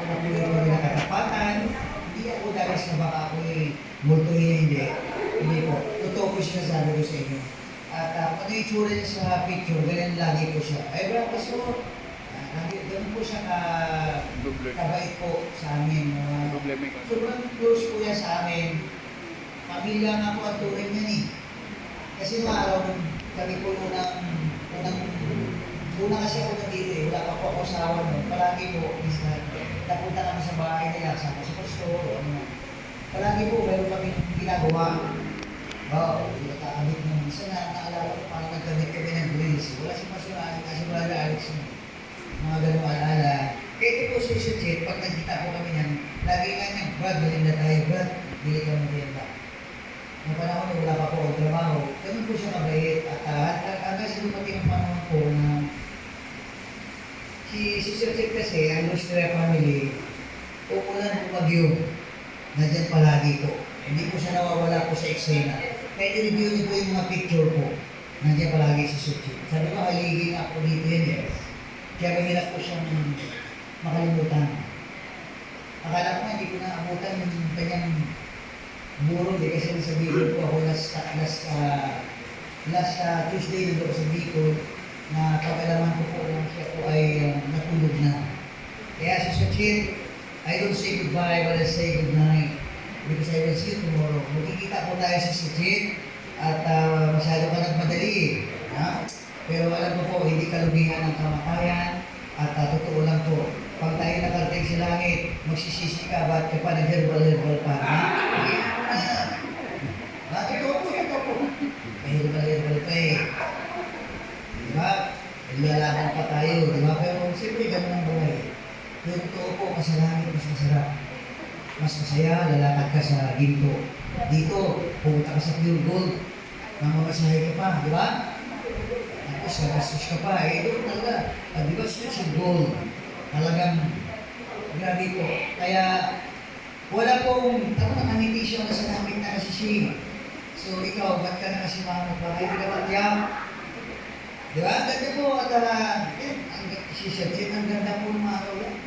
natuloy ko rin ang katapatan. Hindi ako dahil sa baka ako'y multuhin, hindi. Hindi po. Totoo po siya sabi ko sa inyo. At kung ano yung itsura niya sa picture, ganyan lagi po siya. Ay, bro, pastor, ganun po siya kabait po sa amin. Sobrang close po yan sa amin. Pamilya nga po ang turing yan eh. Kasi nung araw, kami po unang kasi ako nandito eh, wala pa po ako asawa nun. Palagi po, minsan, napunta kami sa bahay nila, sama sa pastor, o ano. Palagi po, meron kami ginagawa. Nakakabit ng minsan naalala ko, parang nagkabit kami ng grills. Wala si Pastor Alex, kasi wala na Alex mga ganun alaala. Kaya ito po si Chet, pag nagkita po kami yan, lagi nga niya, Brad, malinda tayo, Brad, bili ka ng benta. Noong panahon na wala pa po ang trabaho, ganun po siya kabait. At hanggang sa dumating ang panahon po na si Chet kasi, ang Lustre family, uulan po bagyo, nandyan palagi po. Hindi po siya nawawala po sa eksena. Kaya i-review niyo po yung mga picture po. Nandiyan palagi si Suchi. Sabi ko, haligin ako dito yan eh. Kaya mahirap po siyang makalimutan. Akala ko nga, hindi ko na abutan yung kanyang buro. Kasi sa Bicol po ako last Tuesday nandun sa Bicol na pagkalaman ko po na siya po ay natulog na. Kaya si Suchi, I don't say goodbye, but I say good night. Because I will see you tomorrow. Magkikita po tayo sa Suchi at masyado ka nagmadali. Pero alam ko po, hindi kalubihan ng kamatayan at totoo lang po. Pag tayo nakarating sa langit, magsisisi ka, ba't ka pa nag-herbal pa? Totoo po. May herbal pa eh. Diba? Lalaban pa tayo, diba? Pero siyempre, ganun ang buhay. Pero totoo po, sa langit mas masarap. Mas masaya, lalakad ka sa ginto. Dito, pumunta ka sa pure gold. Mamasahe ka pa, di ba? Tapos kagastos ka pa. Doon talaga, di ba streets of gold? Talagang, grabe po. Kaya, wala pong, ako nakangiti siya na sa namin na kasi siya. So, ikaw, ba't ka na kasi mamot ba? Hindi ka ba't yan? Di ba? Ganda po, at si Sachin, ang ganda po ng mga araw yan.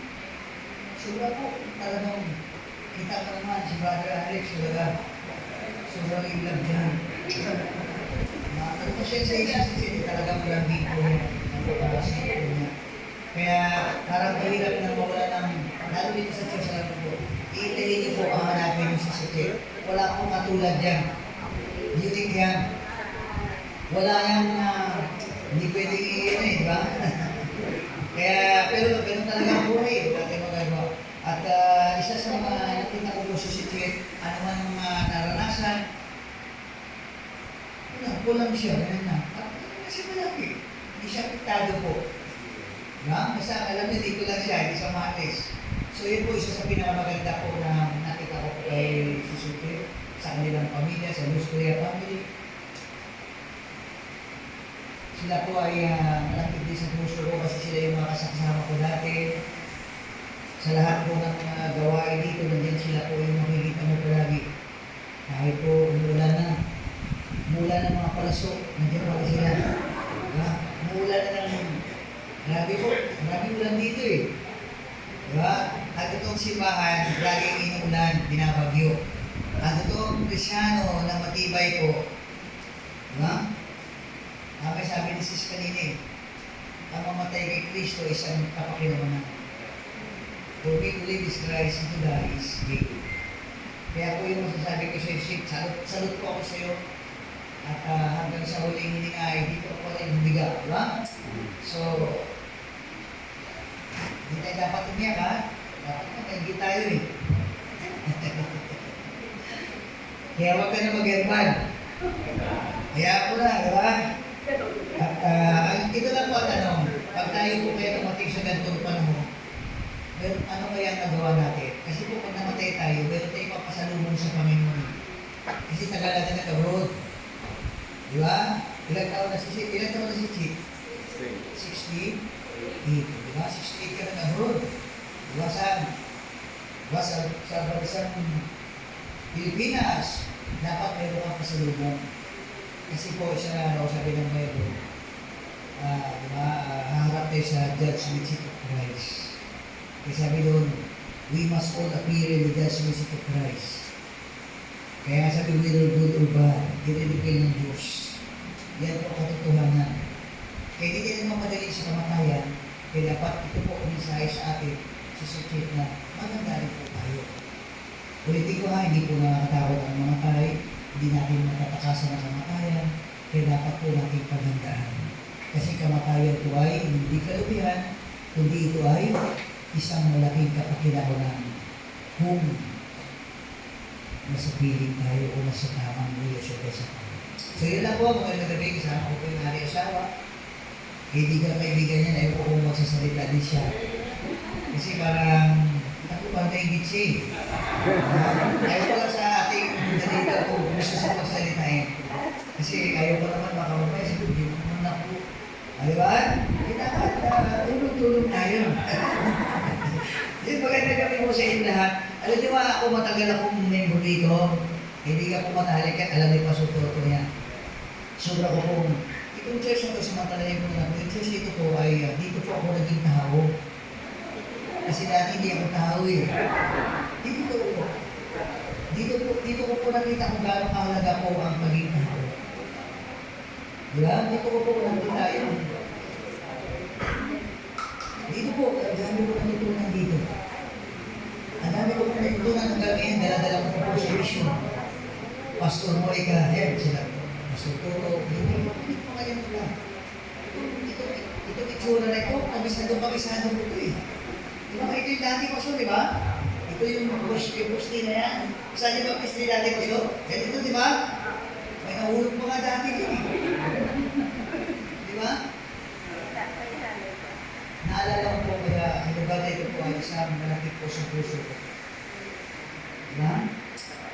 Sobra po, talagang, kita ka naman si Brother Alex, sobrang ilag dyan. Ano siya sa isa talagang malambing po yan. Kaya parang mahirap na mawala ng, lalo dito sa church na po, iitahin niyo po ang hanapin niyo sa Sachet. Wala pong katulad yan. Unique yan. Wala yan na hindi pwedeng iyan eh, di ba? Kaya, pero ganun talaga ang buhay. Wala tayong magagawa. At isa sa mga nakita ko po sa Sachet, ano man ang mga naranasan, kulang siya, ganun na. Kasi malaki. Hindi siya apektado po. Diba? Basta alam niya, dito lang siya, hindi siya maalis. So yun po, isa sa pinakamaganda po na nakita ko po kay Susuke, sa kanilang pamilya, sa Lustre family. Sila po ay malapit din sa puso ko kasi sila yung mga kasama ko dati. Sa lahat po ng mga gawain dito, nandiyan sila po yung makikita mo palagi. Kahit po umulan na. Mula ng mga palasok, nandiyan pala sila. Mula na ng, grabe po, maraming ulan dito eh. Diba? At itong simbahan, laging inuulan, binabagyo. At itong Krisyano na matibay po, diba? May sabi ni Sis kanina eh, ang mamatay kay Kristo ay isang kapakilamanan. For me to live is Christ, to die is gain. Kaya po yung masasabi ko sa iyo, salute po ako sa iyo. At hanggang sa huling hininga ay dito ako rin humiga, di ba? So, hindi tayo dapat umiyak ha? Dapat matagin tayo eh. Kaya huwag ka na mag-herbal. Kaya ako na, di ba? At ito lang po ang tanong, pag tayo po kayo tumating sa ganitong panahon, ano kaya ang nagawa natin? Kasi po pag namatay tayo, meron tayo papasalubong sa Panginoon. Kasi tagal natin nag-abroad. Di ba? Ilang taon na si Chit? 68. Di ba? 68 ka nag-abroad. Di ba saan? Di ba sa bansang Pilipinas, dapat meron kang pasalubong. Kasi po siya na sabi ng Bible, diba, haharap tayo sa judgment seat of Christ. Kasi sabi doon, we must all appear in the judgment seat of Christ. Kaya nga sabi, whether good or bad, dinilipil ng Diyos. Yan po katotohanan. Kaya hindi naman madali sa kamatayan, kaya dapat ito po ang mensahe sa atin, susukit na maganda rin po tayo. Ulitin ko ha, hindi po nakakatakot ang mamatay, hindi natin matatakasan ang kamatayan, kaya dapat po natin paghandaan. Kasi kamatayan po ay hindi kalubihan, kundi ito ay isang malaking kapakinabangan kung nasa piling tayo o nasa tamang relasyon tayo sa Panginoon. So yun lang po, magandang gabi, kasama ko po yung hari asawa. Kaibigan niya, ayaw ko kung magsasalita din siya. Kasi parang, ako parang kaingit siya eh. Ayaw ko lang sa ating dito kung gusto siya magsalita eh. Kasi ayaw ko naman makamamay, siguro di mo naman ako. Di ba? Dapat tulong-tulong tayo. Yung magandang gabi mo sa inyo lahat. Alam niyo ba ako matagal akong member dito? Hindi ka po matahalik yan. Alam niyo pa sa totoo niya. Sobra ko pong, itong church na ito, samantalayin ko na, yung church dito po ay, dito po ako naging tao. Kasi dati hindi ako tao eh. Dito po. Dito ko po nakita kung gaano kahalaga po ang maging tao. Diba? Dito ko po nakita yun. Dito po, ang dami ko natutunan dito. Ang dami ko natutunan hanggang ngayon, dala-dala ko po sa mission. Pastor Monica, yan sila. Pastor Toto, hindi po kayo lang. Ito itsura na ito, kabisado ko ito eh. Diba ito yung dati ko so, di ba? Ito yung pusti na yan. Saan yung pusti dati ko so? Ito, di ba? May nahulog pa nga dati din eh. Di ba? Naalala ko po kaya ang lugar na ito po ay isang malapit po sa puso ko. Diba?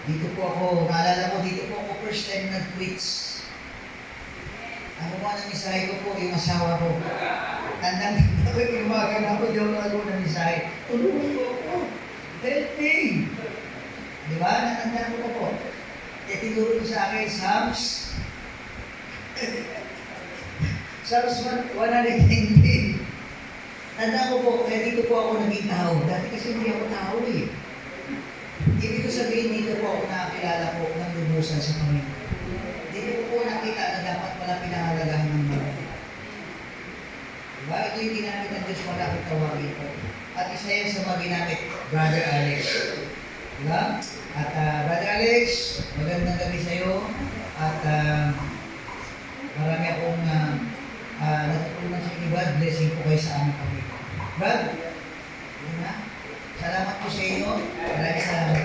Dito po ako, naalala ko, dito po ako first time nag-preach. Ano ba ang mensahe ko po, yung asawa ko. Tandang ko yung umaga na ako, di ako nakago ng mensahe. Tulungan ko ako. Help me! Diba? Natandaan ko po. Kaya tinuro ko sa akin, Psalms 119. Tanda ko po, kaya dito po ako naging tao. Dati kasi hindi ako tao eh. Ibig ko sabihin, dito po ako nakakilala po ng lumusan sa Panginoon. Dito ko po nakita na dapat pala pinahalagahan ng mga. Diba? Ito yung ginamit ng Diyos wala akong tawagin po. At isa yan sa mga ginamit, Brother Alex. Diba? At Brother Alex, magandang gabi sa iyo. At marami akong natutunan sa inyo, God. Blessing po kayo sa aming Panginoon. Brad, yun na. Salamat po sa inyo. Maraming salamat.